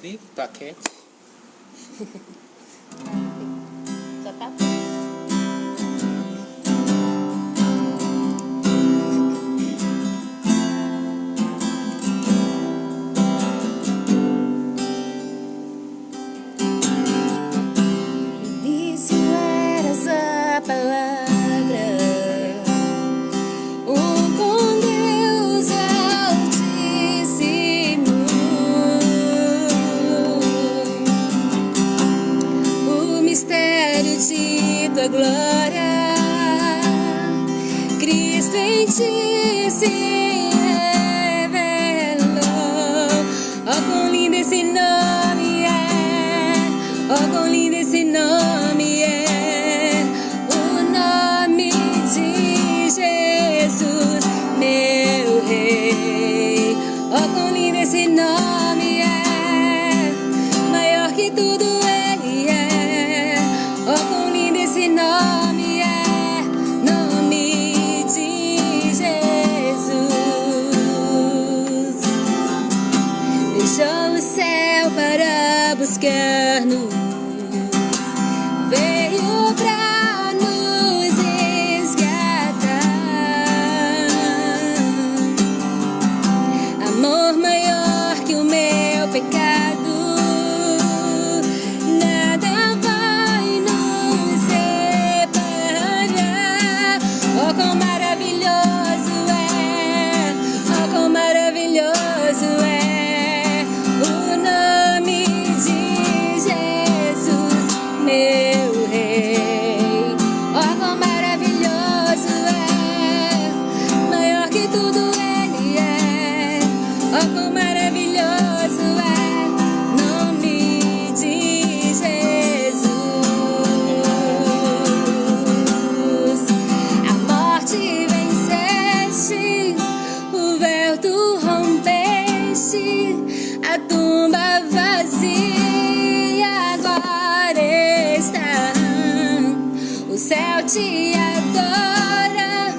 vivo? Tá quente? Já tá. Tua glória, Cristo em ti se revelou. Oh, quão lindo esse nome é! Oh, quão lindo esse nome é! O nome de Jesus, meu Rei. Oh, quão lindo esse nome é! Maior que tudo Ele é. Oh, quão lindo esse nome é, nome de Jesus. Deixou o céu para buscar-nos, veio pra nos resgatar. Amor maior que o meu pecado, quão maravilhoso é, oh, quão maravilhoso é o nome de Jesus, meu Rei. Oh, quão maravilhoso é, maior que tudo Ele é. Oh, quão maravilhoso é, nome de Jesus. Venceste, o véu tu rompeste, a tumba vazia agora está. O céu te adora,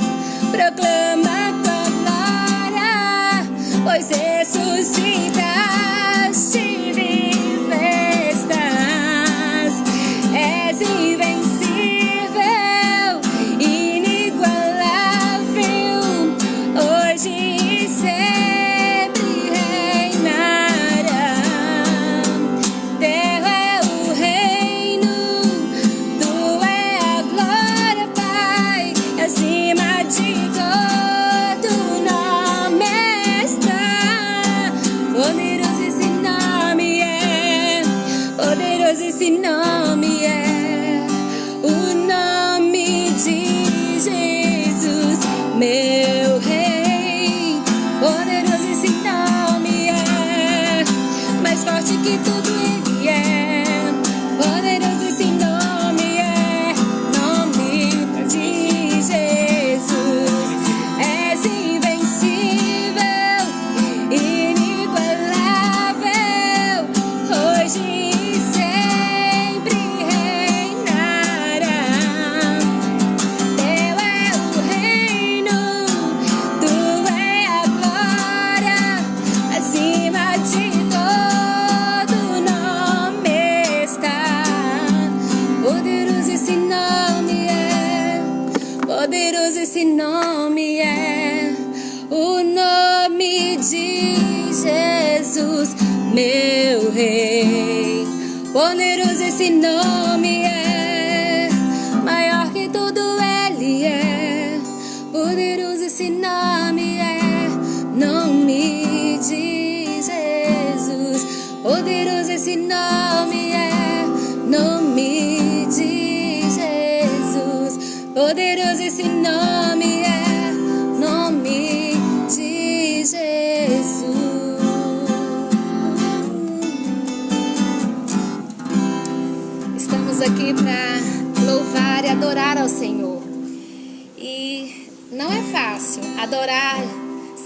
proclama tua glória, pois ressuscitaste e vive estás. És invencível, hoje e sempre reinará. Teu é o reino, tu é a glória, Pai, acima de todo nome está. Poderoso esse nome é, poderoso esse nome é, o nome de Jesus, meu Rei. Poderoso esse nome é, mais forte que tudo Ele é. Poderoso esse nome é, nome de Jesus. És invencível, inigualável, hoje e sempre reinará. Teu é o reino, tu é a glória, acima de todo nome está. Poderoso esse nome é, poderoso esse nome é, o nome de Jesus, meu Rei. Poderoso esse nome é, maior que tudo Ele é. Poderoso esse nome é, nome de Jesus. Poderoso esse nome é, nome de Jesus. Poderoso esse nome é, nome de Jesus. Estamos aqui para louvar e adorar ao Senhor. E não é fácil adorar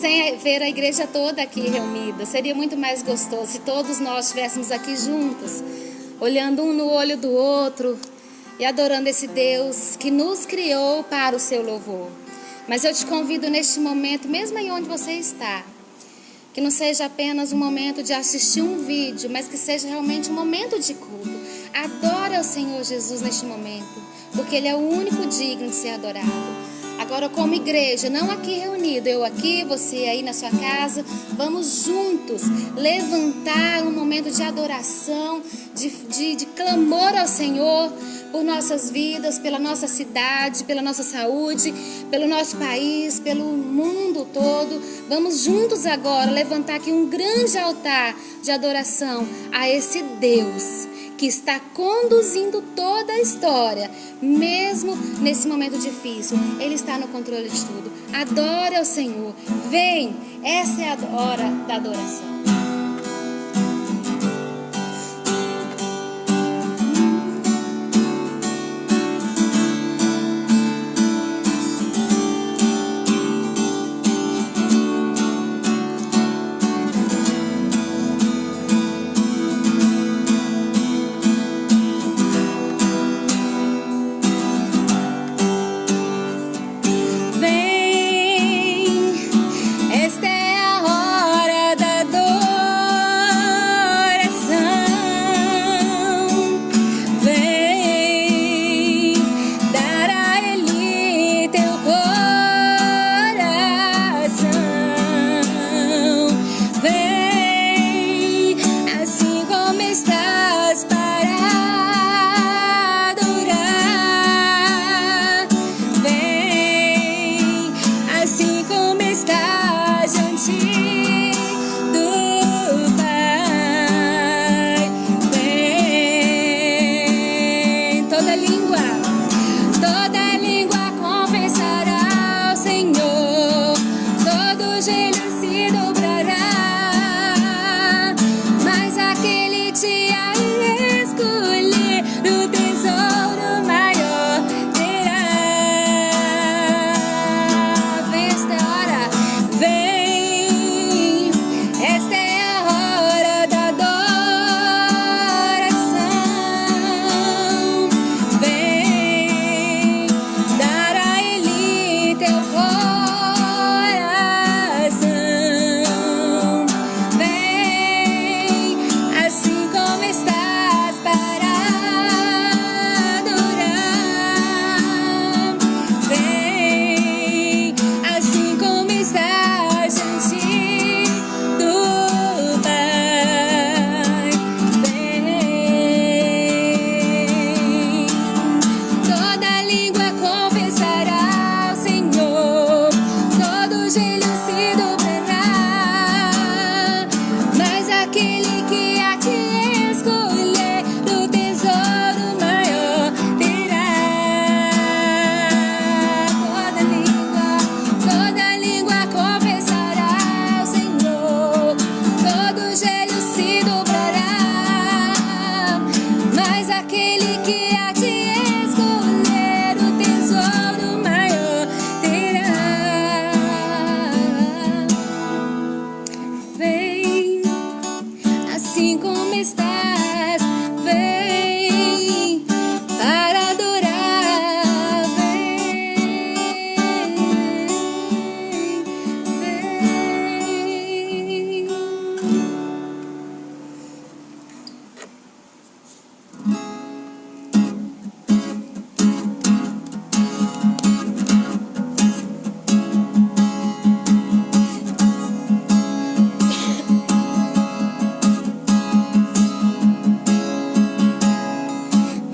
sem ver a igreja toda aqui reunida. Seria muito mais gostoso se todos nós estivéssemos aqui juntos, olhando um no olho do outro e adorando esse Deus que nos criou para o seu louvor. Mas eu te convido neste momento, mesmo aí onde você está, Que não seja apenas um momento de assistir um vídeo, mas que seja realmente um momento de culto. Adore ao Senhor Jesus neste momento, porque Ele é o único digno de ser adorado. Agora, como igreja, não aqui reunido, eu aqui, você aí na sua casa, vamos juntos levantar um momento de adoração, de clamor ao Senhor por nossas vidas, pela nossa cidade, pela nossa saúde, pelo nosso país, pelo mundo todo. Vamos juntos agora levantar aqui um grande altar de adoração a esse Deus que está conduzindo toda a história, mesmo nesse momento difícil. Ele está no controle de tudo. Adore ao Senhor. Vem, essa é a hora da adoração.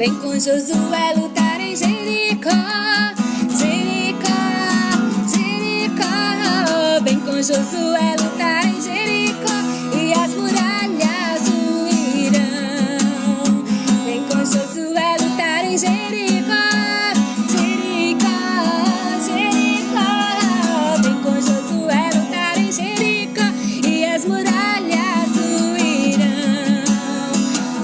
Vem com Josué lutar em Jericó, Jericó, Jericó. Vem com Josué lutar em Jericó e as muralhas ruirão. Vem com Josué lutar em Jericó, Jericó, Jericó. Vem com Josué lutar em Jericó e as muralhas ruirão.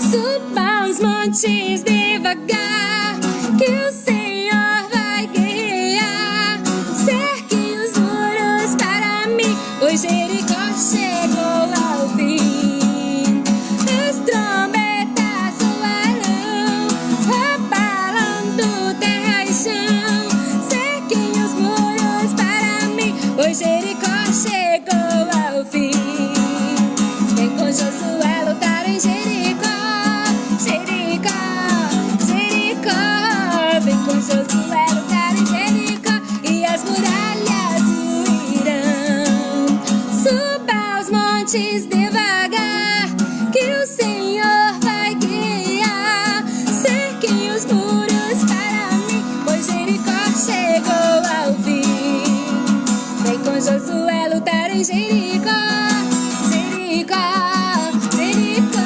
Suba os montes devagar, que o Senhor vai guiar. Cerque os muros para mim, pois Jericó chegou ao fim. As trombetas soarão, abalando terra e chão. Cerquem os muros para mim, pois Jericó chegou ao fim. antes devagar, que o Senhor vai guiar. Cerquem os muros para mim, pois Jericó chegou ao fim. Vem com Josué lutar em Jericó, Jericó, Jericó.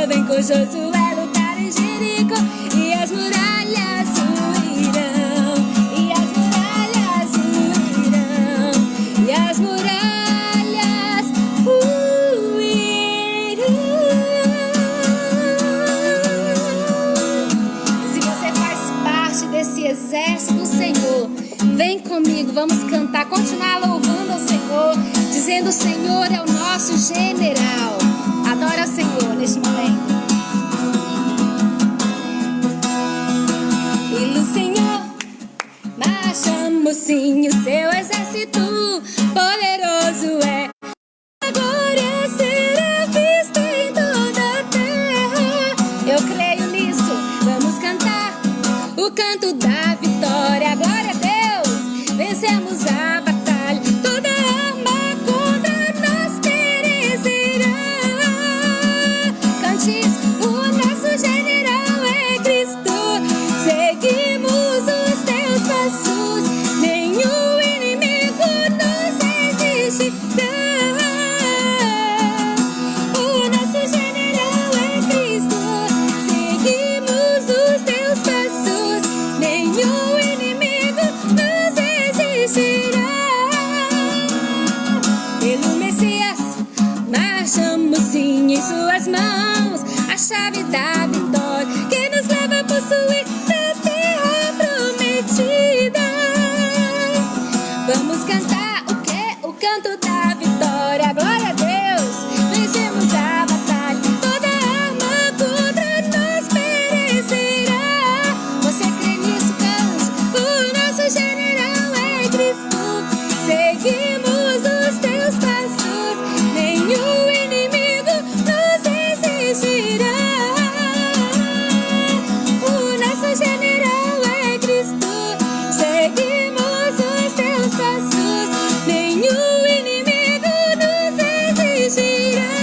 Vem com Josué lutar em Jericó, e as muralhas ruirão, e as muralhas ruirão, e as muralhas ruirão. Se você faz parte desse exército do Senhor, vem comigo, vamos cantar, continuar louvando ao Senhor, dizendo: o Senhor é o nosso general. Adora o Senhor neste momento. E o Senhor marcha, mocinho, seu exército poderoso é. A glória será vista em toda a terra. Eu creio nisso, vamos cantar o canto da vitória. Glória a Deus, vencemos a batalha, toda arma contra nós perecerá. Cantes, o nosso general é Cristo, seguimos os teus passos, nenhum inimigo nos resistirá. O nosso general é Cristo, seguimos os teus passos, nenhum inimigo nos resistirá. Pelo Messias marchamos sim, em suas mãos a chave da vitória, que nos leva a possuir a terra prometida. Vamos cantar o quê? O canto da vitória. Glória a Deus, vencemos a batalha, toda arma contra nós perecerá. Você crê nisso, cante. O nosso general é Cristo, seguimos os teus passos, nenhum inimigo nos resistirá. O nosso general é Cristo, seguimos os teus passos, nenhum inimigo nos resistirá.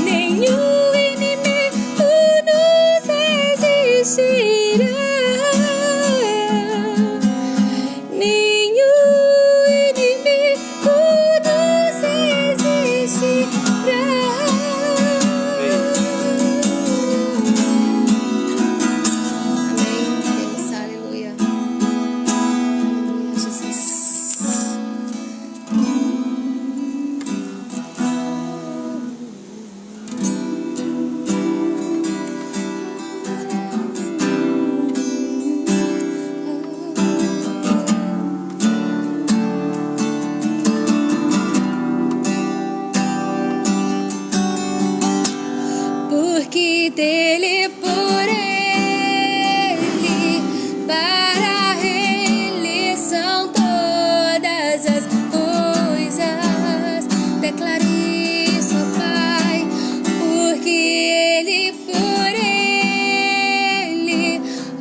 Nenhum inimigo nos resistirá. Nenhum inimigo nos resistirá. Amém. Deus, aleluia. Aleluia, Jesus. Porque dele, por ele, para ele são todas as coisas. Declare isso, Pai. Porque ele, por ele,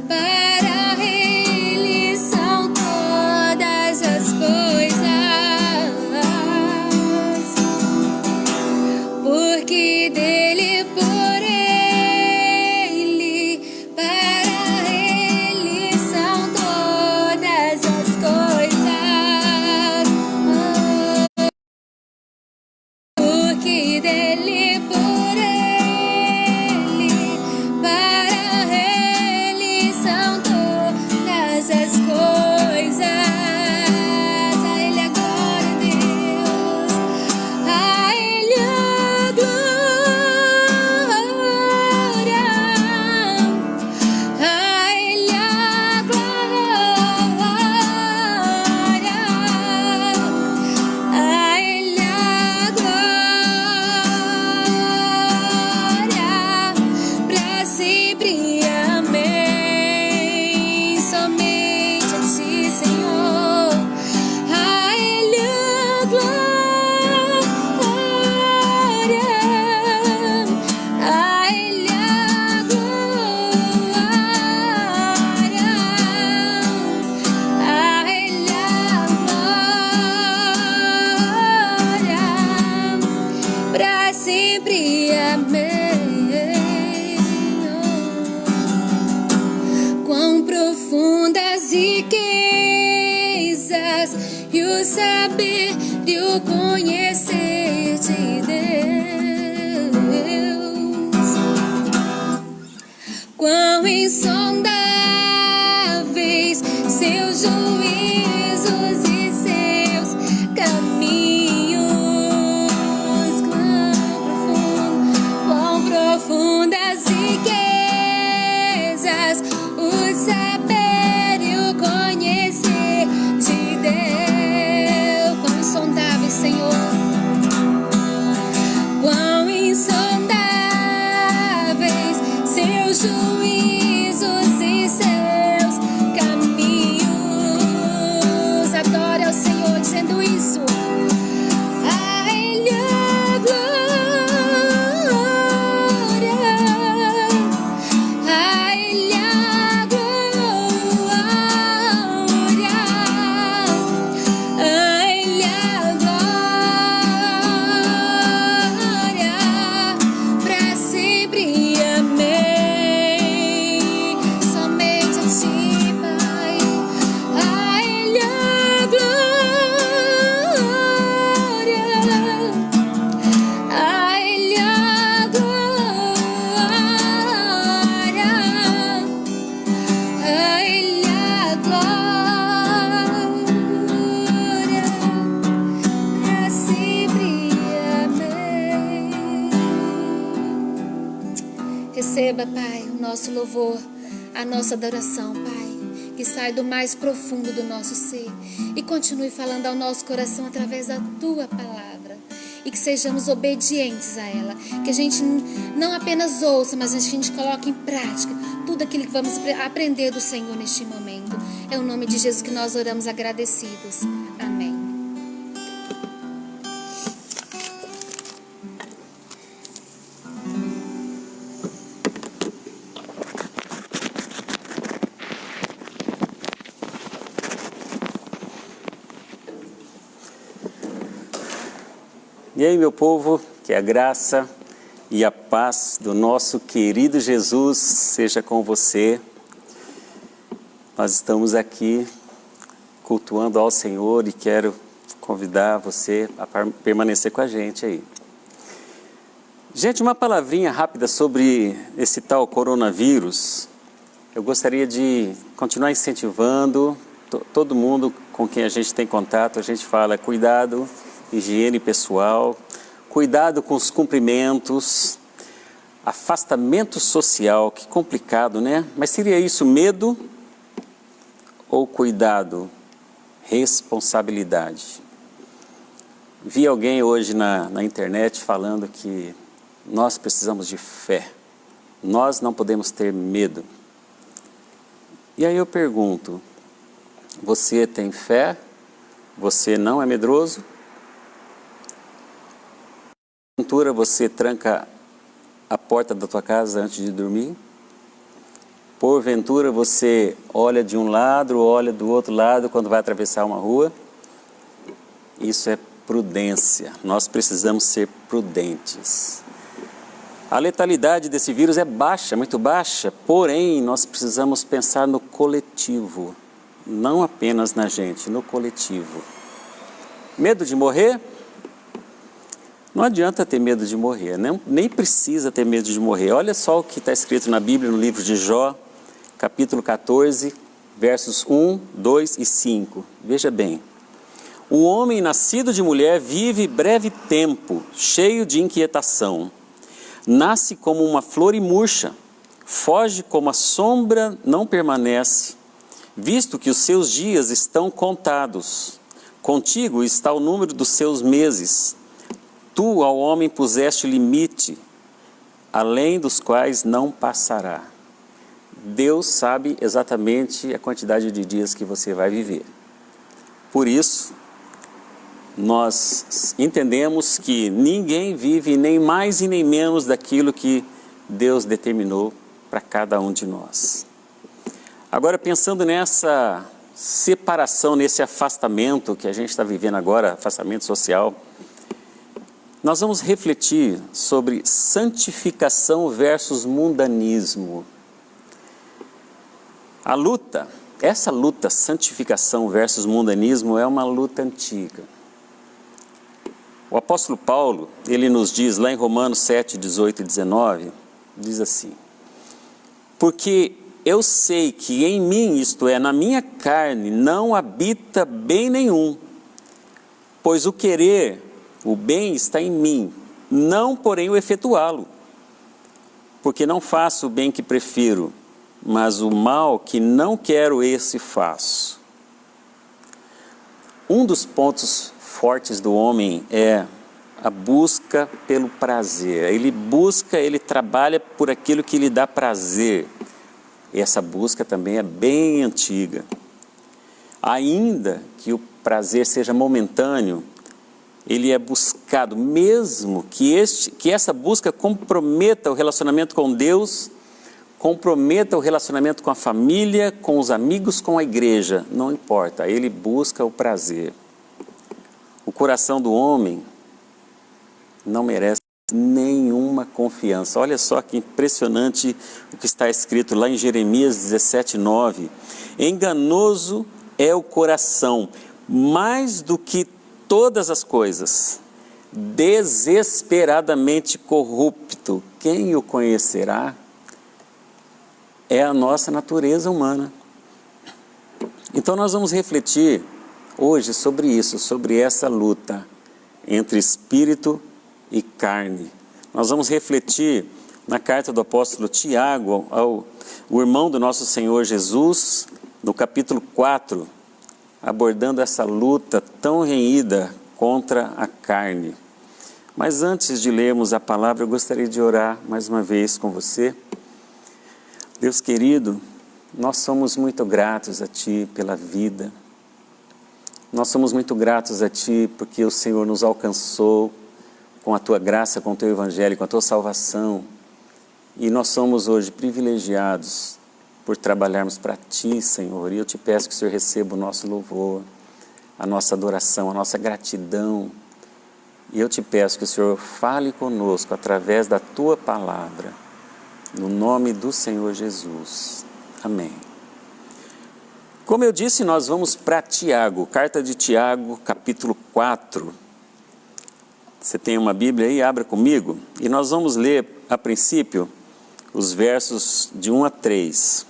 para ele são todas as coisas. Porque dele, por ele, para ele são todas as coisas. Porque dele, por ele, para ele são todas as coisas. A ele a glória, Deus. A ele a glória. sempre. Amém. Quão profundas riquezas e o saber e o conhecer de Deus, quão insondáveis seus juízos e seus caminhos, quão profundas riquezas o saber e o conhecer de Deus, quão insondáveis, Senhor, quão insondáveis seus juízos e seus caminhos. Adore ao Senhor dizendo isso. A Ele a glória, a Ele a glória, a Ele a glória, pra sempre. Amém. Somente a Ti, Pai, a Ele a glória, a Ele a glória, a Ele a glória, pra sempre. Amém. Receba, Pai, o nosso louvor, a nossa adoração, Pai, que sai do mais profundo do nosso ser e continue falando ao nosso coração através da Tua palavra, e que sejamos obedientes a ela, que a gente não apenas ouça, mas a gente coloque em prática tudo aquilo que vamos aprender do Senhor neste momento. É o nome de Jesus que nós oramos agradecidos. Amém. E aí, meu povo, que a graça e a paz do nosso querido Jesus seja com você. Nós estamos aqui cultuando ao Senhor e quero convidar você a permanecer com a gente aí. Gente, uma palavrinha rápida sobre esse tal coronavírus. Eu gostaria de continuar incentivando todo mundo com quem a gente tem contato. A gente fala cuidado, higiene pessoal, cuidado com os cumprimentos, afastamento social, que complicado, né? Mas seria isso medo ou cuidado? Responsabilidade. Vi alguém hoje na internet falando que nós precisamos de fé, nós não podemos ter medo. E aí eu pergunto, você tem fé? Você não é medroso? Porventura você tranca a porta da tua casa antes de dormir? Porventura você olha de um lado, olha do outro lado quando vai atravessar uma rua? Isso é prudência. Nós precisamos ser prudentes. A letalidade desse vírus é baixa, muito baixa, porém nós precisamos pensar no coletivo, não apenas na gente, no coletivo. Medo de morrer? Não adianta ter medo de morrer, nem precisa ter medo de morrer. Olha só o que está escrito na Bíblia, no livro de Jó, capítulo 14, versos 1, 2 e 5. Veja bem. O homem nascido de mulher vive breve tempo, cheio de inquietação. Nasce como uma flor e murcha, foge como a sombra, não permanece, visto que os seus dias estão contados. Contigo está o número dos seus meses. Tu ao homem puseste limite, além dos quais não passará. Deus sabe exatamente a quantidade de dias que você vai viver. Por isso, nós entendemos que ninguém vive nem mais e nem menos daquilo que Deus determinou para cada um de nós. Agora, pensando nessa separação, nesse afastamento que a gente está vivendo agora, afastamento social, nós vamos refletir sobre santificação versus mundanismo. Essa luta, santificação versus mundanismo, é uma luta antiga. O apóstolo Paulo, ele nos diz lá em Romanos 7, 18 e 19, diz assim: porque eu sei que em mim, isto é, na minha carne, não habita bem nenhum, pois o querer, o bem está em mim, não porém o efetuá-lo, porque não faço o bem que prefiro, mas o mal que não quero, esse faço. Um dos pontos fortes do homem é a busca pelo prazer. Ele trabalha por aquilo que lhe dá prazer. E essa busca também é bem antiga. Ainda que o prazer seja momentâneo, ele é buscado, mesmo que essa busca comprometa o relacionamento com Deus, comprometa o relacionamento com a família, com os amigos, com a igreja, não importa, ele busca o prazer. O coração do homem não merece nenhuma confiança. Olha só que impressionante o que está escrito lá em Jeremias 17, 9. Enganoso é o coração, mais do que todas as coisas, desesperadamente corrupto. Quem o conhecerá? É a nossa natureza humana. Então nós vamos refletir hoje sobre isso, sobre essa luta entre espírito e carne. Nós vamos refletir na carta do apóstolo Tiago, ao irmão do nosso Senhor Jesus, no capítulo 4, abordando essa luta tão renhida contra a carne. Mas antes de lermos a palavra, eu gostaria de orar mais uma vez com você. Deus querido, nós somos muito gratos a Ti pela vida. Nós somos muito gratos a Ti porque o Senhor nos alcançou com a Tua graça, com o Teu Evangelho, com a Tua salvação. E nós somos hoje privilegiados por trabalharmos para Ti, Senhor. E eu Te peço que o Senhor receba o nosso louvor, a nossa adoração, a nossa gratidão. E eu Te peço que o Senhor fale conosco através da Tua palavra. No nome do Senhor Jesus. Amém. Como eu disse, nós vamos para Tiago, carta de Tiago, capítulo 4. Você tem uma Bíblia aí? Abra comigo. E nós vamos ler, a princípio, os versos de 1 a 3.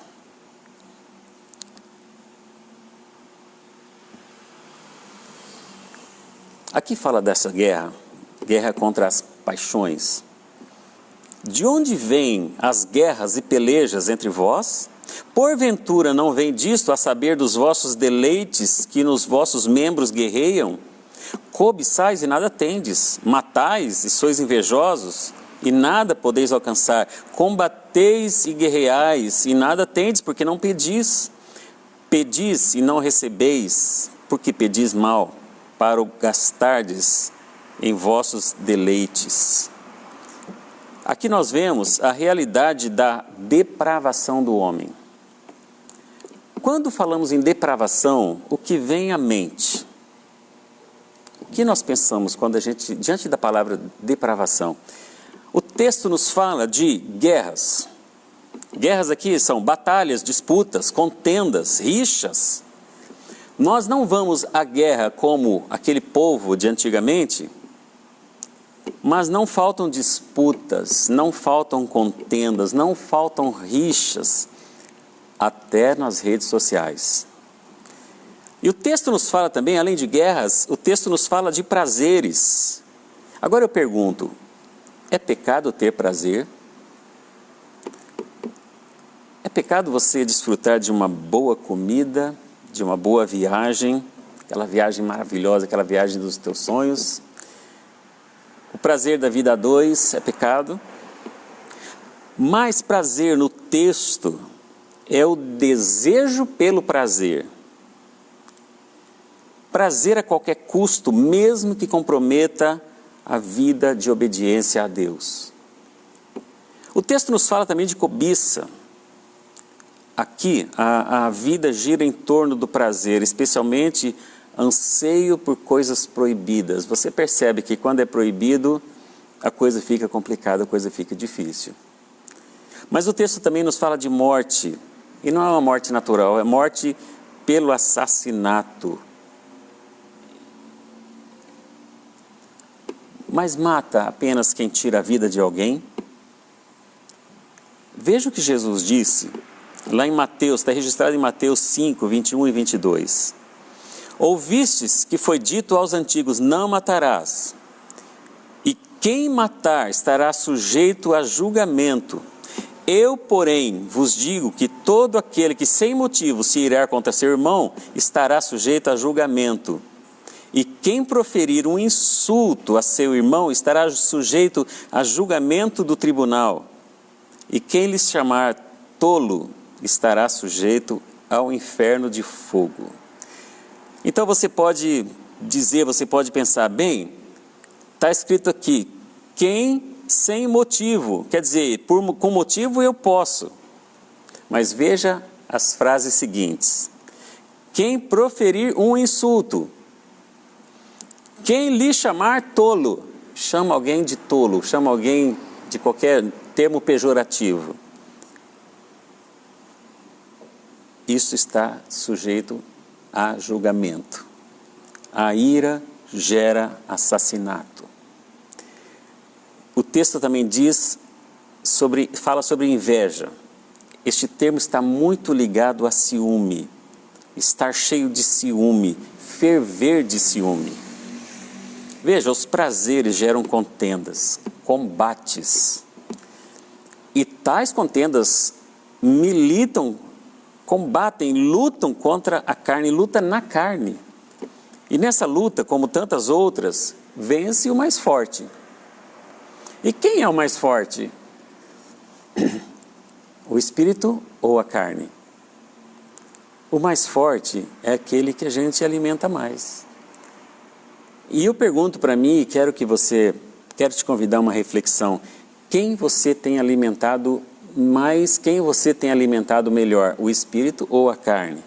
Aqui fala dessa guerra contra as paixões. De onde vêm as guerras e pelejas entre vós? Porventura não vem disto a saber dos vossos deleites que nos vossos membros guerreiam? Cobiçais e nada tendes, matais e sois invejosos e nada podeis alcançar, combateis e guerreais e nada tendes porque não pedis. Pedis e não recebeis, porque pedis mal, para o gastardes em vossos deleites. Aqui nós vemos a realidade da depravação do homem. Quando falamos em depravação, o que vem à mente? O que nós pensamos quando diante da palavra depravação? O texto nos fala de guerras. Guerras aqui são batalhas, disputas, contendas, rixas. Nós não vamos à guerra como aquele povo de antigamente, mas não faltam disputas, não faltam contendas, não faltam rixas, até nas redes sociais. E o texto nos fala também, além de guerras, o texto nos fala de prazeres. Agora eu pergunto, é pecado ter prazer? É pecado você desfrutar de uma boa comida, de uma boa viagem, aquela viagem maravilhosa, aquela viagem dos teus sonhos? O prazer da vida a dois é pecado? Mais prazer no texto é o desejo pelo prazer. Prazer a qualquer custo, mesmo que comprometa a vida de obediência a Deus. O texto nos fala também de cobiça. Aqui a vida gira em torno do prazer, especialmente anseio por coisas proibidas. Você percebe que quando é proibido, a coisa fica complicada, a coisa fica difícil. Mas o texto também nos fala de morte, e não é uma morte natural, é morte pelo assassinato. Mas mata apenas quem tira a vida de alguém? Veja o que Jesus disse, lá em Mateus, está registrado em Mateus 5, 21 e 22. Ouvistes que foi dito aos antigos, não matarás. E quem matar estará sujeito a julgamento. Eu, porém, vos digo que todo aquele que sem motivo se irar contra seu irmão, estará sujeito a julgamento. E quem proferir um insulto a seu irmão, estará sujeito a julgamento do tribunal. E quem lhes chamar tolo, estará sujeito ao inferno de fogo. Então você pode dizer, você pode pensar, bem, está escrito aqui, quem sem motivo, quer dizer, com motivo eu posso. Mas veja as frases seguintes. Quem proferir um insulto, quem lhe chamar tolo, chama alguém de tolo, chama alguém de qualquer termo pejorativo. Isso está sujeito a julgamento. A ira gera assassinato. O texto também fala sobre inveja. Este termo está muito ligado a ciúme, estar cheio de ciúme, ferver de ciúme. Veja, os prazeres geram contendas, combates. E tais contendas combatem, lutam contra a carne, luta na carne. E nessa luta, como tantas outras, vence o mais forte. E quem é o mais forte? O espírito ou a carne? O mais forte é aquele que a gente alimenta mais. E eu pergunto para mim, e quero te convidar a uma reflexão. Quem você tem alimentado mais, quem você tem alimentado melhor? O espírito ou a carne?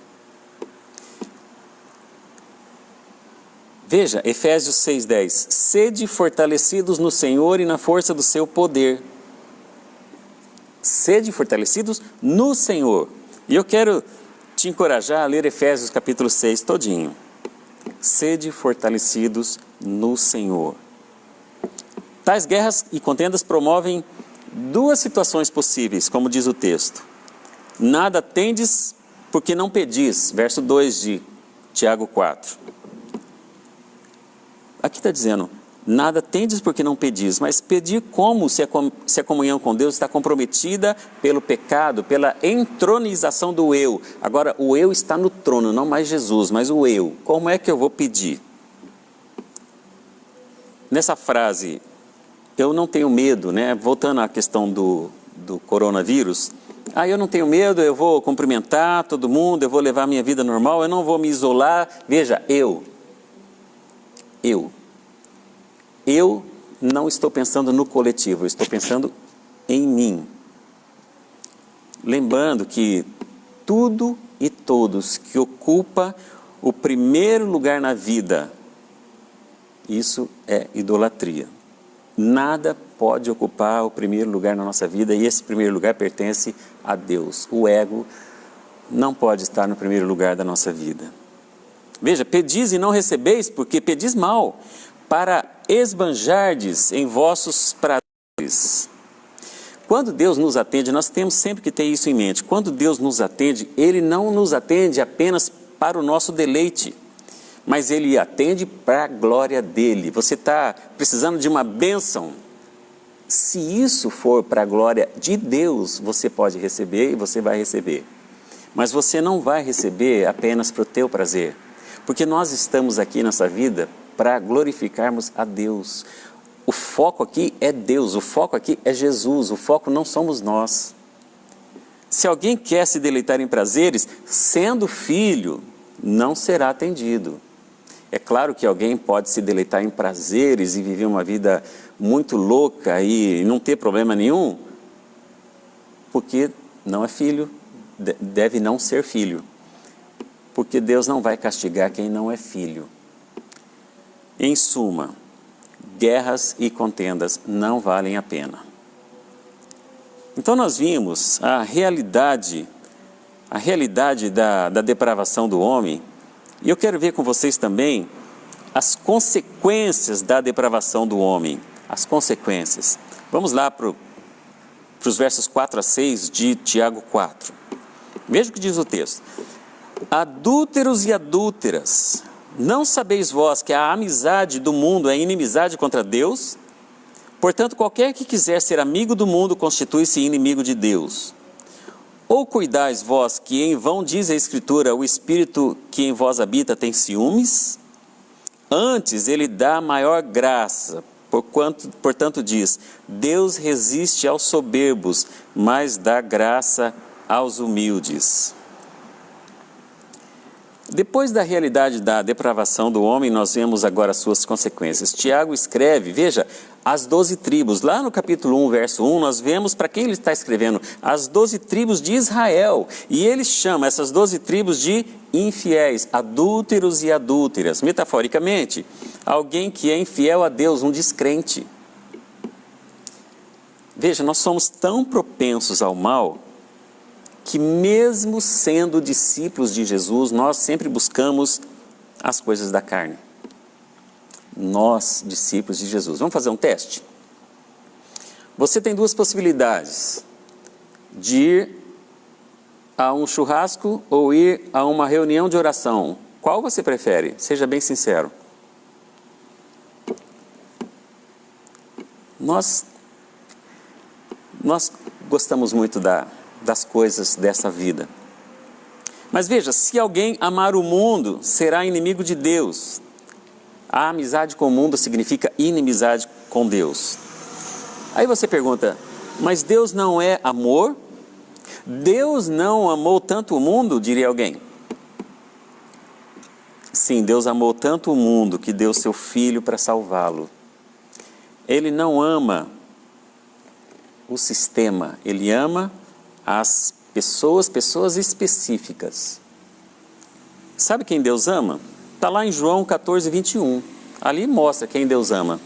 Veja, Efésios 6,10. Sede fortalecidos no Senhor e na força do seu poder. Sede fortalecidos no Senhor. E eu quero te encorajar a ler Efésios capítulo 6 todinho. Sede fortalecidos no Senhor. Tais guerras e contendas promovem duas situações possíveis, como diz o texto. Nada tendes porque não pedis. Verso 2 de Tiago 4. Aqui está dizendo, nada tendes porque não pedis, mas pedir como se a comunhão com Deus está comprometida pelo pecado, pela entronização do eu. Agora, o eu está no trono, não mais Jesus, mas o eu. Como é que eu vou pedir? Nessa frase, eu não tenho medo, né? Voltando à questão do coronavírus, eu não tenho medo, eu vou cumprimentar todo mundo, eu vou levar minha vida normal, eu não vou me isolar. Veja, eu não estou pensando no coletivo, eu estou pensando em mim. Lembrando que tudo e todos que ocupa o primeiro lugar na vida, isso é idolatria. Nada pode ocupar o primeiro lugar na nossa vida e esse primeiro lugar pertence a Deus. O ego não pode estar no primeiro lugar da nossa vida. Veja, pedis e não recebeis, porque pedis mal, para esbanjardes em vossos prazeres. Quando Deus nos atende, nós temos sempre que ter isso em mente. Quando Deus nos atende, Ele não nos atende apenas para o nosso deleite, mas Ele atende para a glória dEle. Você está precisando de uma bênção? Se isso for para a glória de Deus, você pode receber e você vai receber. Mas você não vai receber apenas para o teu prazer. Porque nós estamos aqui nessa vida para glorificarmos a Deus. O foco aqui é Deus, o foco aqui é Jesus, o foco não somos nós. Se alguém quer se deleitar em prazeres, sendo filho, não será atendido. É claro que alguém pode se deleitar em prazeres e viver uma vida muito louca e não ter problema nenhum, porque não é filho, deve não ser filho. porque Deus não vai castigar quem não é filho. Em suma, guerras e contendas não valem a pena. Então nós vimos a realidade da depravação do homem, e eu quero ver com vocês também as consequências da depravação do homem. As consequências. Vamos lá para os versos 4 a 6 de Tiago 4. Veja o que diz o texto. Adúlteros e adúlteras, não sabeis vós que a amizade do mundo é inimizade contra Deus? Portanto, qualquer que quiser ser amigo do mundo constitui-se inimigo de Deus. Ou cuidais vós que em vão diz a Escritura, o Espírito que em vós habita tem ciúmes? Antes ele dá maior graça, portanto diz, Deus resiste aos soberbos, mas dá graça aos humildes. Depois da realidade da depravação do homem, nós vemos agora as suas consequências. Tiago escreve, veja, as 12 tribos. Lá no capítulo 1, verso 1, nós vemos para quem ele está escrevendo, as 12 tribos de Israel. E ele chama essas 12 tribos de infiéis, adúlteros e adúlteras. Metaforicamente, alguém que é infiel a Deus, um descrente. Veja, nós somos tão propensos ao mal, que mesmo sendo discípulos de Jesus, nós sempre buscamos as coisas da carne. Nós, discípulos de Jesus. Vamos fazer um teste? Você tem duas possibilidades, de ir a um churrasco ou ir a uma reunião de oração. Qual você prefere? Seja bem sincero. Nós gostamos muito das coisas dessa vida. Mas veja, se alguém amar o mundo, será inimigo de Deus. A amizade com o mundo significa inimizade com Deus. Aí você pergunta, mas Deus não é amor? Deus não amou tanto o mundo, diria alguém. Sim, Deus amou tanto o mundo que deu seu Filho para salvá-lo. Ele não ama o sistema, ele ama as pessoas específicas. Sabe quem Deus ama? Está lá em João 14, 21. Ali mostra quem Deus ama.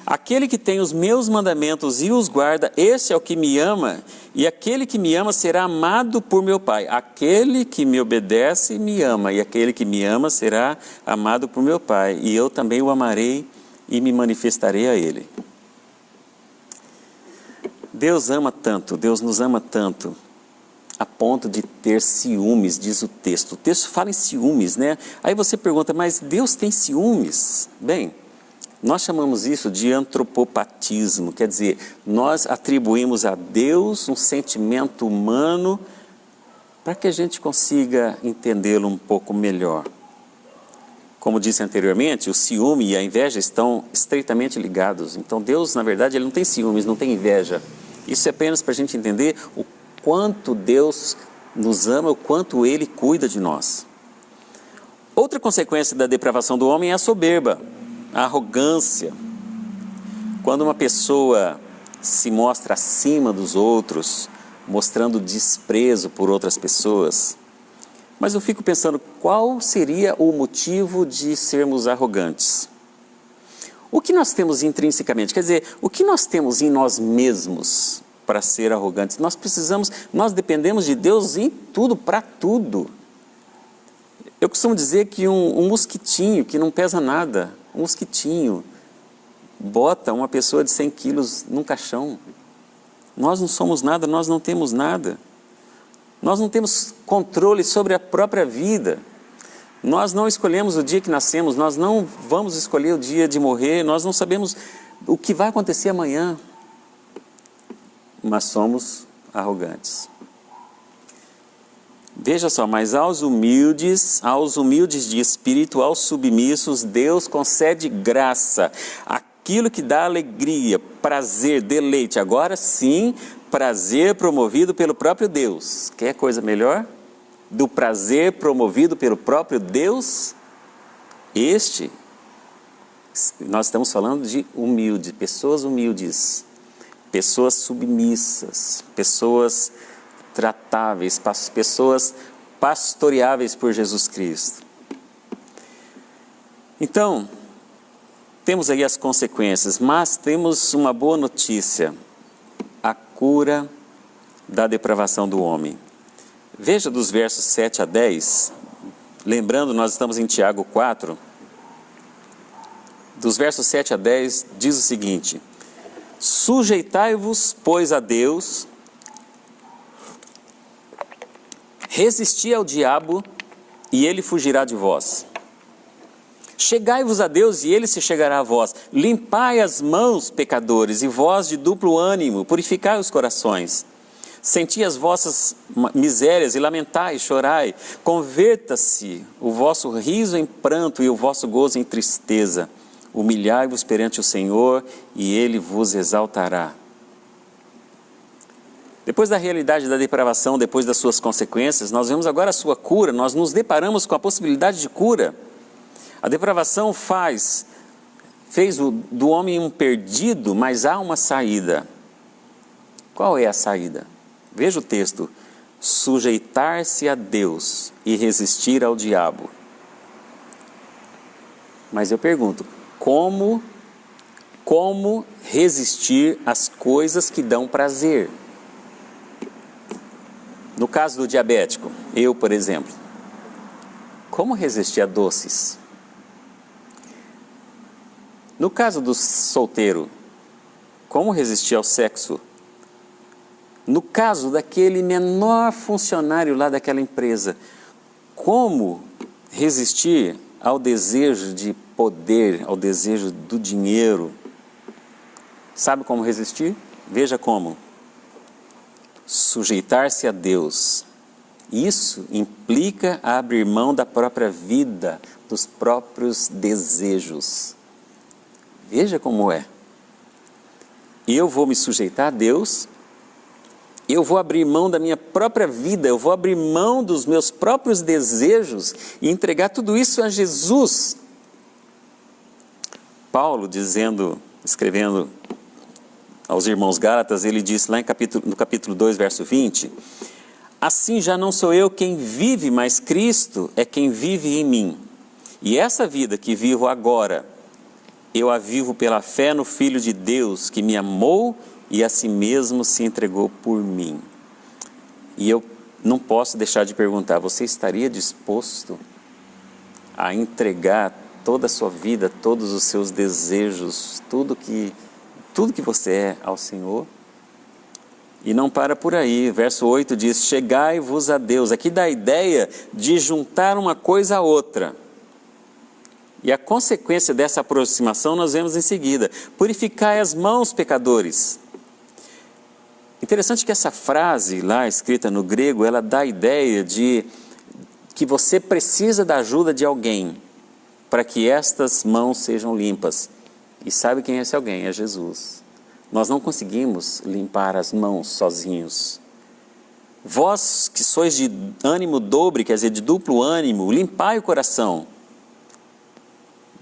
Aquele que tem os meus mandamentos e os guarda, esse é o que me ama, e aquele que me ama será amado por meu Pai. Aquele que me obedece me ama, e aquele que me ama será amado por meu Pai. E eu também o amarei e me manifestarei a ele. Deus ama tanto, Deus nos ama tanto, a ponto de ter ciúmes, diz o texto. O texto fala em ciúmes, né? Aí você pergunta, mas Deus tem ciúmes? Bem, nós chamamos isso de antropopatismo, quer dizer, nós atribuímos a Deus um sentimento humano para que a gente consiga entendê-lo um pouco melhor. Como disse anteriormente, o ciúme e a inveja estão estreitamente ligados. Então Deus, na verdade, ele não tem ciúmes, não tem inveja. Isso é apenas para a gente entender o quanto Deus nos ama, o quanto Ele cuida de nós. Outra consequência da depravação do homem é a soberba, a arrogância. Quando uma pessoa se mostra acima dos outros, mostrando desprezo por outras pessoas. Mas eu fico pensando, qual seria o motivo de sermos arrogantes? O que nós temos intrinsecamente? Quer dizer, o que nós temos em nós mesmos para ser arrogantes? Nós dependemos de Deus em tudo, para tudo. Eu costumo dizer que um mosquitinho que não pesa nada, um mosquitinho, bota uma pessoa de 100 quilos num caixão. Nós não somos nada, nós não temos nada. Nós não temos controle sobre a própria vida. Nós não escolhemos o dia que nascemos, nós não vamos escolher o dia de morrer, nós não sabemos o que vai acontecer amanhã. Mas somos arrogantes. Veja só, mas aos humildes de espírito, aos submissos, Deus concede graça, aquilo que dá alegria, prazer, deleite. Agora sim, prazer promovido pelo próprio Deus. Quer coisa melhor? Do prazer promovido pelo próprio Deus? Nós estamos falando de humilde, pessoas humildes, pessoas submissas, pessoas tratáveis, pessoas pastoreáveis por Jesus Cristo. Então, temos aí as consequências, mas temos uma boa notícia: a cura da depravação do homem. Veja dos versos 7 a 10, lembrando, nós estamos em Tiago 4, dos versos 7 a 10, diz o seguinte: sujeitai-vos, pois, a Deus, resisti ao diabo, e ele fugirá de vós. Chegai-vos a Deus, e ele se chegará a vós. Limpai as mãos, pecadores, e vós de duplo ânimo, purificai os corações. Senti as vossas misérias e lamentai, chorai. Converta-se o vosso riso em pranto e o vosso gozo em tristeza. Humilhai-vos perante o Senhor, e ele vos exaltará. Depois da realidade da depravação, depois das suas consequências, nós vemos agora a sua cura. Nós nos deparamos com a possibilidade de cura. A depravação fez do homem um perdido, mas há uma saída. Qual é a saída? Veja o texto: sujeitar-se a Deus e resistir ao diabo. Mas eu pergunto, como resistir às coisas que dão prazer? No caso do diabético, eu, por exemplo, como resistir a doces? No caso do solteiro, como resistir ao sexo? No caso daquele menor funcionário lá daquela empresa, como resistir ao desejo de poder, ao desejo do dinheiro? Sabe como resistir? Veja como. Sujeitar-se a Deus. Isso implica abrir mão da própria vida, dos próprios desejos. Veja como é. Eu vou me sujeitar a Deus, eu vou abrir mão da minha própria vida, eu vou abrir mão dos meus próprios desejos e entregar tudo isso a Jesus. Paulo, escrevendo aos irmãos Gálatas, ele diz lá no capítulo 2, verso 20: assim já não sou eu quem vive, mas Cristo é quem vive em mim. E essa vida que vivo agora, eu a vivo pela fé no Filho de Deus, que me amou e a si mesmo se entregou por mim. E eu não posso deixar de perguntar: você estaria disposto a entregar toda a sua vida, todos os seus desejos, tudo que você é ao Senhor? E não para por aí. Verso 8 diz: chegai-vos a Deus. Aqui dá a ideia de juntar uma coisa a outra. E a consequência dessa aproximação nós vemos em seguida: purificai as mãos, pecadores. Interessante que essa frase lá escrita no grego, ela dá a ideia de que você precisa da ajuda de alguém para que estas mãos sejam limpas. E sabe quem é esse alguém? É Jesus. Nós não conseguimos limpar as mãos sozinhos. Vós que sois de ânimo dobre, quer dizer, de duplo ânimo, limpai o coração.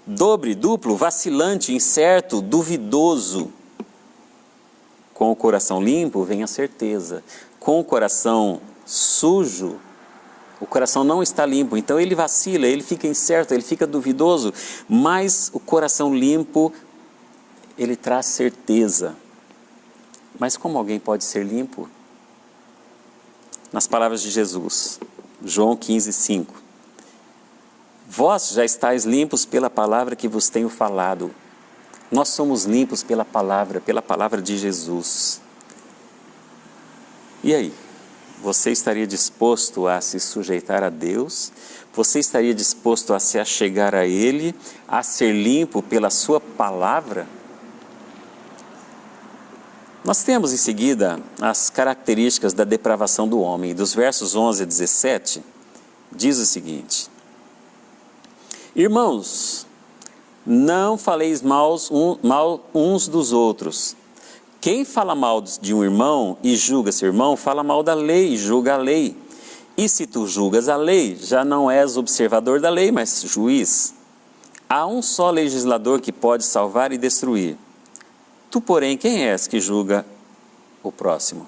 Dobre, duplo, vacilante, incerto, duvidoso. Com o coração limpo vem a certeza. Com o coração sujo, o coração não está limpo, então ele vacila, ele fica incerto, ele fica duvidoso. Mas o coração limpo, ele traz certeza. Mas como alguém pode ser limpo? Nas palavras de Jesus, João 15, 5. Vós já estáis limpos pela palavra que vos tenho falado. Nós somos limpos pela palavra de Jesus. E aí? Você estaria disposto a se sujeitar a Deus? Você estaria disposto a se achegar a Ele, a ser limpo pela sua palavra? Nós temos em seguida as características da depravação do homem. Dos versos 11 a 17, diz o seguinte: irmãos, não faleis mal uns dos outros. Quem fala mal de um irmão e julga seu irmão, fala mal da lei e julga a lei. E se tu julgas a lei, já não és observador da lei, mas juiz. Há um só legislador que pode salvar e destruir. Tu, porém, quem és que julga o próximo?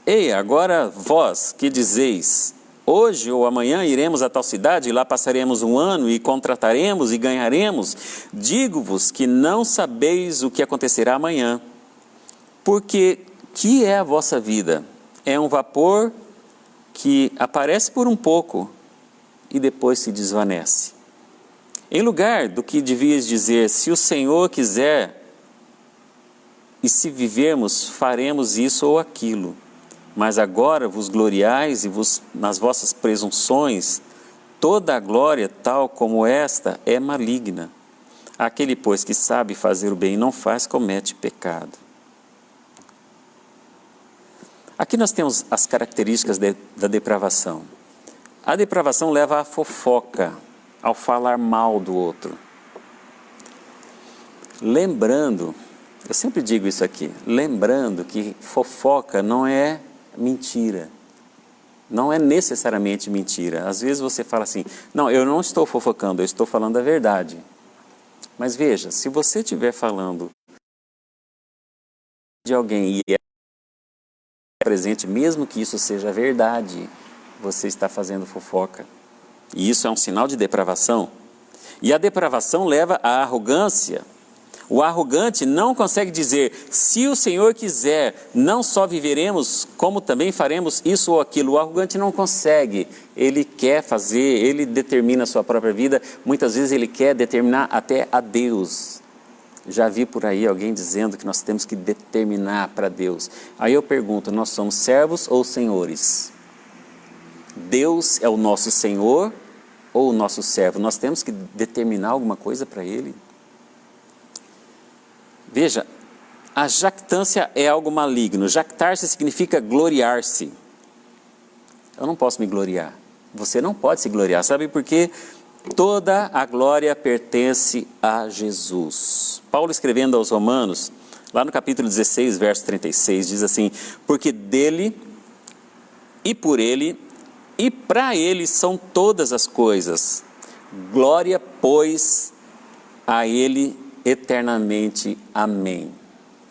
Ei, agora vós que dizeis, hoje ou amanhã iremos a tal cidade, e lá passaremos um ano, e contrataremos e ganharemos, digo-vos que não sabeis o que acontecerá amanhã. Porque que é a vossa vida? É um vapor que aparece por um pouco e depois se desvanece. Em lugar do que devias dizer, se o Senhor quiser, e se vivermos, faremos isso ou aquilo. Mas agora vos gloriais e nas vossas presunções, toda a glória tal como esta é maligna. Aquele, pois, que sabe fazer o bem e não faz, comete pecado. Aqui nós temos as características da depravação. A depravação leva à fofoca, ao falar mal do outro. Lembrando, eu sempre digo isso aqui, lembrando que fofoca não é mentira. Não é necessariamente mentira. Às vezes você fala assim, não, eu não estou fofocando, eu estou falando a verdade. Mas veja, se você estiver falando de alguém e é presente, mesmo que isso seja verdade, você está fazendo fofoca. E isso é um sinal de depravação. E a depravação leva à arrogância. O arrogante não consegue dizer, se o Senhor quiser, não só viveremos, como também faremos isso ou aquilo. O arrogante não consegue, ele quer fazer, ele determina a sua própria vida, muitas vezes ele quer determinar até a Deus. Já vi por aí alguém dizendo que nós temos que determinar para Deus. Aí eu pergunto, nós somos servos ou senhores? Deus é o nosso Senhor ou o nosso servo? Nós temos que determinar alguma coisa para Ele? Veja, a jactância é algo maligno. Jactar-se significa gloriar-se. Eu não posso me gloriar. Você não pode se gloriar. Sabe por quê? Toda a glória pertence a Jesus. Paulo, escrevendo aos Romanos, lá no capítulo 16, verso 36, diz assim, porque dele e por ele e para ele são todas as coisas. Glória, pois, a ele eternamente. Amém.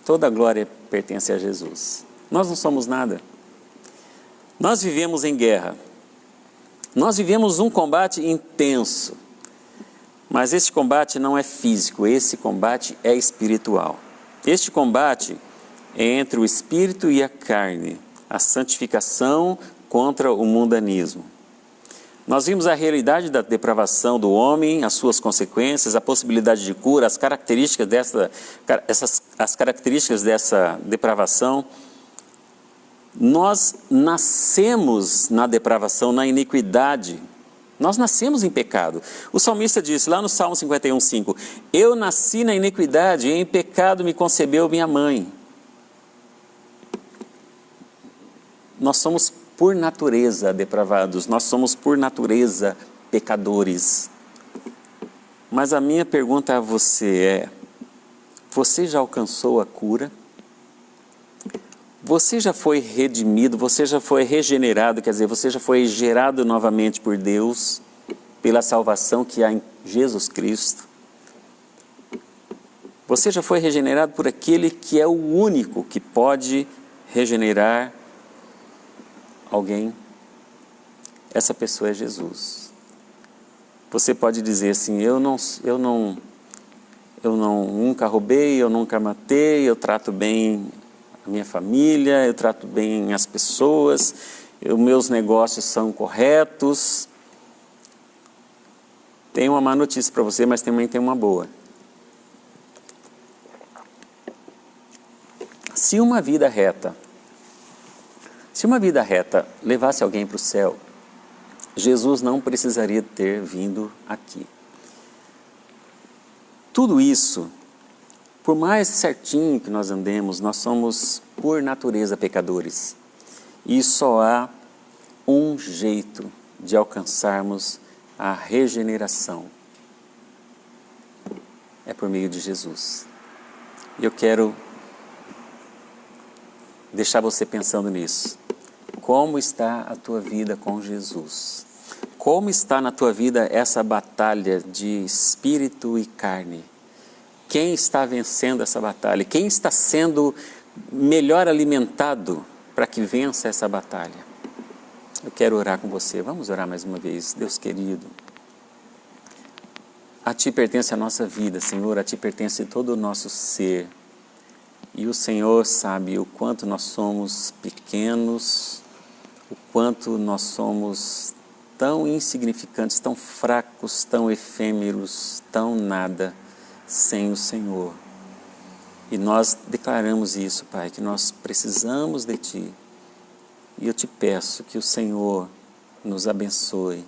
Toda a glória pertence a Jesus. Nós não somos nada. Nós vivemos em guerra. Nós vivemos um combate intenso. Mas este combate não é físico, esse combate é espiritual. Este combate é entre o espírito e a carne, a santificação contra o mundanismo. Nós vimos a realidade da depravação do homem, as suas consequências, a possibilidade de cura, as características dessa depravação. Nós nascemos na depravação, na iniquidade. Nós nascemos em pecado. O salmista disse lá no Salmo 51:5, eu nasci na iniquidade e em pecado me concebeu minha mãe. Nós somos por natureza depravados, nós somos por natureza pecadores. Mas a minha pergunta a você é, você já alcançou a cura? Você já foi redimido, você já foi regenerado, quer dizer, você já foi gerado novamente por Deus, pela salvação que há em Jesus Cristo. Você já foi regenerado por aquele que é o único que pode regenerar alguém. Essa pessoa é Jesus. Você pode dizer assim, eu nunca roubei, eu nunca matei, eu trato bem a minha família, eu trato bem as pessoas, os meus negócios são corretos. Tem uma má notícia para você, mas também tem uma boa. Se uma vida reta levasse alguém para o céu, Jesus não precisaria ter vindo aqui. Tudo isso, por mais certinho que nós andemos, nós somos por natureza pecadores. E só há um jeito de alcançarmos a regeneração. É por meio de Jesus. E eu quero deixar você pensando nisso. Como está a tua vida com Jesus? Como está na tua vida essa batalha de espírito e carne? Quem está vencendo essa batalha? Quem está sendo melhor alimentado para que vença essa batalha. Eu quero orar com você. Vamos orar mais uma vez. Deus querido, a Ti pertence a nossa vida, Senhor, a Ti pertence todo o nosso ser. E o Senhor sabe o quanto nós somos pequenos, o quanto nós somos tão insignificantes, tão fracos, tão efêmeros, tão nada sem o Senhor. E nós declaramos isso, Pai, que nós precisamos de Ti. E eu Te peço que o Senhor nos abençoe,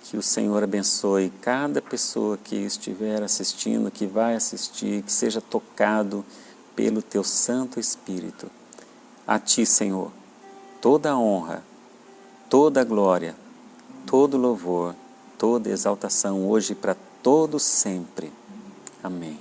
que o Senhor abençoe cada pessoa que estiver assistindo, que vai assistir, que seja tocado pelo Teu Santo Espírito. A Ti, Senhor, toda a honra, toda a glória, todo louvor, toda exaltação hoje para todos sempre. Amém.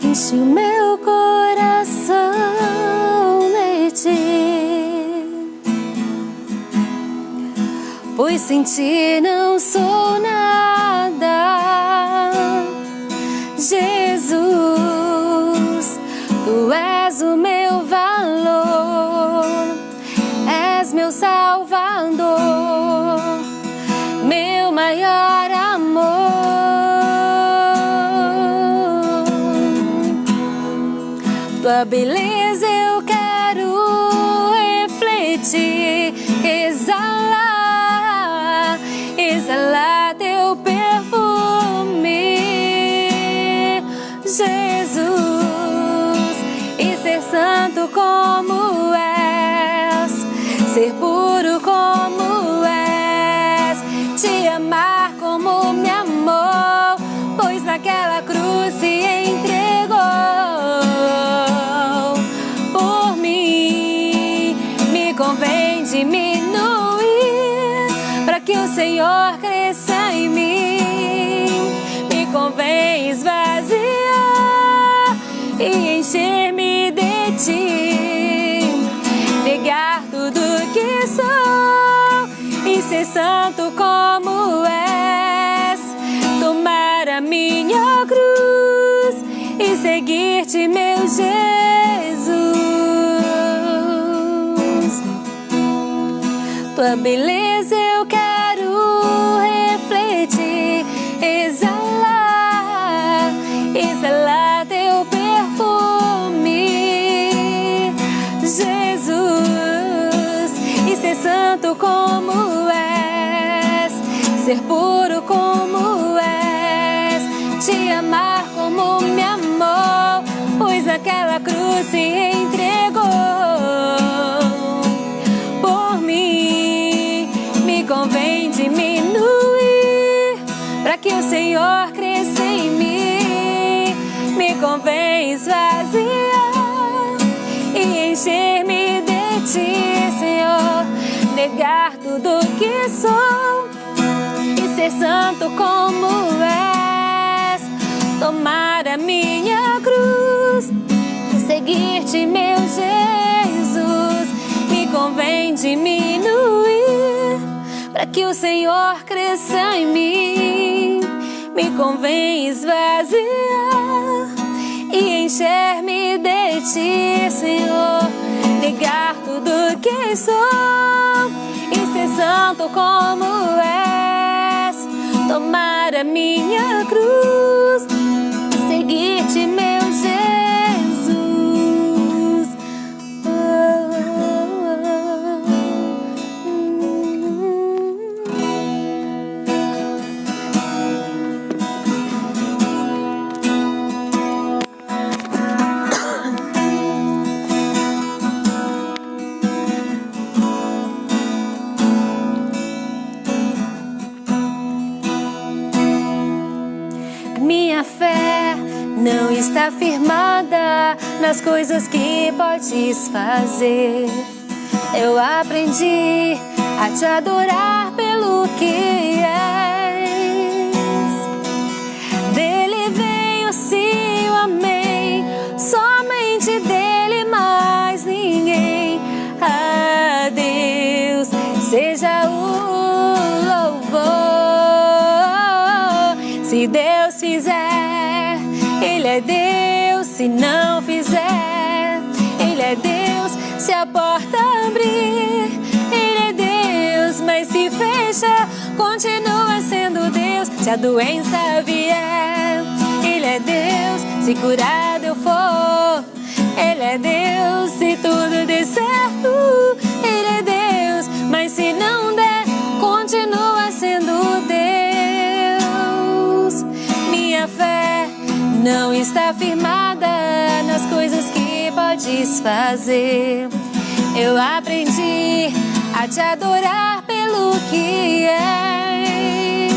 Enche o meu coração de Ti, pois sem Ti não sou nada. Jesus, Tu és o meu valor, és meu Salvador, meu maior amor. Tua beleza eu quero refletir, exalar, exalar Teu perfume, Jesus, e ser santo como és, ser puro como és, Te amar como me amou, pois naquela cruz se entregou. Convém diminuir para que o Senhor cresça em mim. Me convém esvaziar e encher-me de Ti, negar tudo que sou e ser santo como és, tomar a minha cruz e seguir-te, meu Jesus. Tua beleza eu quero refletir, exalar, exalar Teu perfume, Jesus, e ser santo como és, ser puro como és, Te amar como me amou, pois naquela cruz se entregou. Convém diminuir para que o Senhor cresça em mim. Me convém esvaziar e encher-me de Ti, Senhor, negar tudo que sou e ser santo como és, tomar a minha cruz e seguir-te, meu Jesus. Me convém diminuir para que o Senhor cresça em mim. Me convém esvaziar e encher-me de Ti, Senhor, negar tudo que sou e ser santo como és, tomar a minha cruz e seguir-te, meu Jesus. Minha fé não está firmada nas coisas que podes fazer. Eu aprendi a Te adorar pelo que és. Se Deus fizer, Ele é Deus. Se não fizer, Ele é Deus. Se a porta abrir, Ele é Deus. Mas se fecha, continua sendo Deus. Se a doença vier, Ele é Deus. Se curado eu for, Ele é Deus. Se tudo der certo, Ele é Deus. Mas se não der, continua sendo Deus. Minha fé não está firmada nas coisas que podes fazer. Eu aprendi a te adorar pelo que és.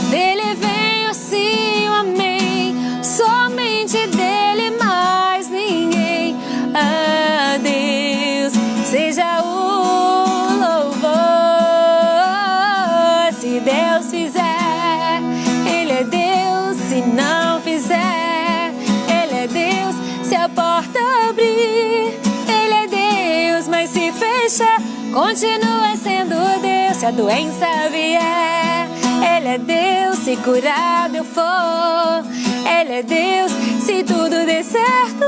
Dele vem o sim, o amém. Somente dele, mais ninguém. A Deus seja o louvor. Se Deus fizer, Ele é Deus. Se não fizer, Ele é Deus. Se a porta abrir, Ele é Deus. Mas se fecha, continua sendo Deus. Se a doença vier, Ele é Deus. Se curado eu for, Ele é Deus. Se tudo der certo,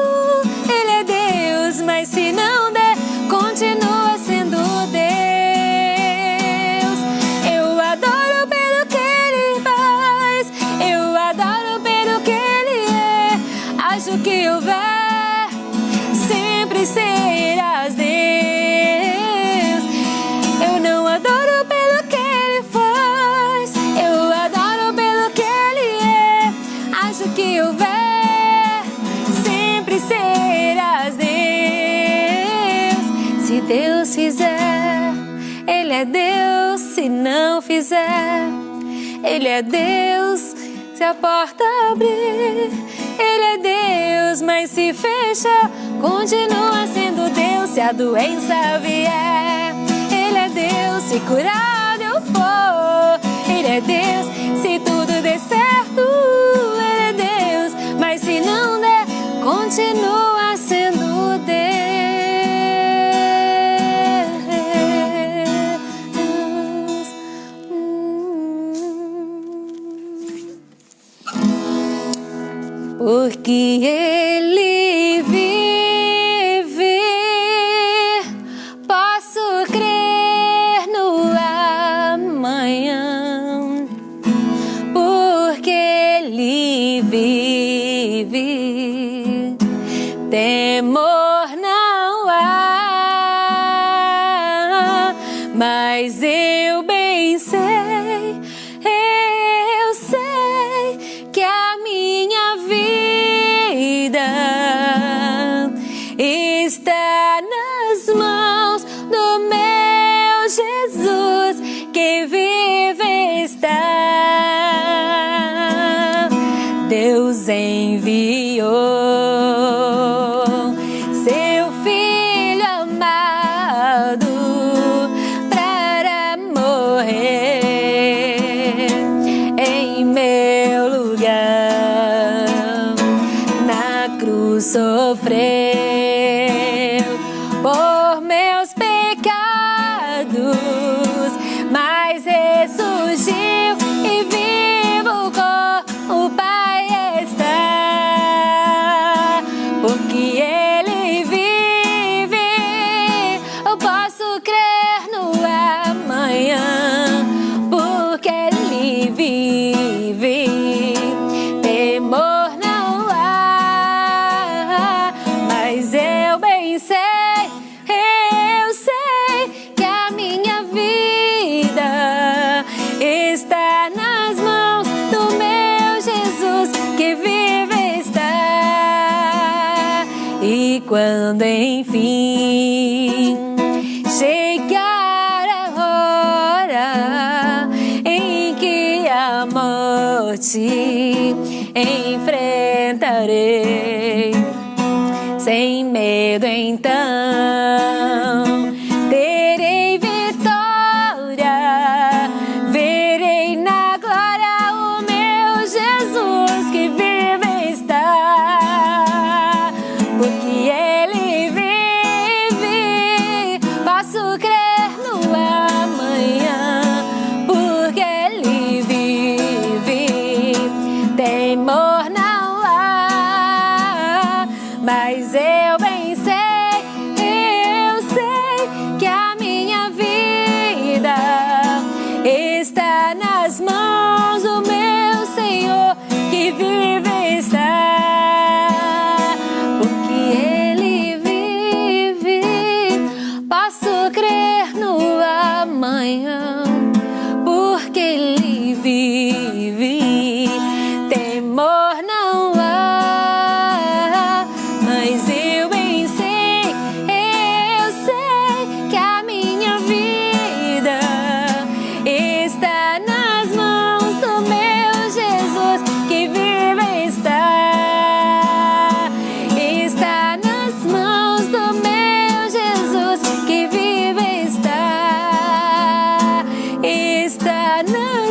Ele é Deus. Mas se não der, continua sendo Deus. Eu adoro pelo que Ele faz. Eu adoro pelo que Ele é. Acho que houver, sempre serás Deus. Eu não adoro pelo que Ele faz. Eu adoro pelo que Ele é. Acho que houver, sempre serás Deus. Se Deus fizer, Ele é Deus. Se não fizer, Ele é Deus. Se a porta abrir, Ele é Deus. Mas se fecha, continua sendo Deus. Se a doença vier, Ele é Deus. Se curado eu for, Ele é Deus. Se tudo der certo, Ele é Deus. Mas se não der, continua sendo Deus. Porque Ele vive, posso crer no amanhã. Porque Ele vive, temor não há. Mas eu bem sei, eu sei que a minha vida está nas mãos do meu Jesus, que vive está. Deus enviou seu Filho amado para morrer em meu lugar. Na cruz sofreu por meus pecados, mas ressurgiu e vivo com o Pai está. Porque Ele vive, eu posso crer no amanhã. Porque Ele vive, temor não há. Mas eu bem sei, eu sei que a minha vida está nas mãos do meu Jesus, que vive está. E quando enfim chegar a hora em que a morte enfrentarei, sem medo então terei vitória, verei na glória o meu Jesus, que vive está. Porque Ele vive, posso crer no amanhã. Porque Ele vive,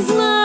tuas mãos.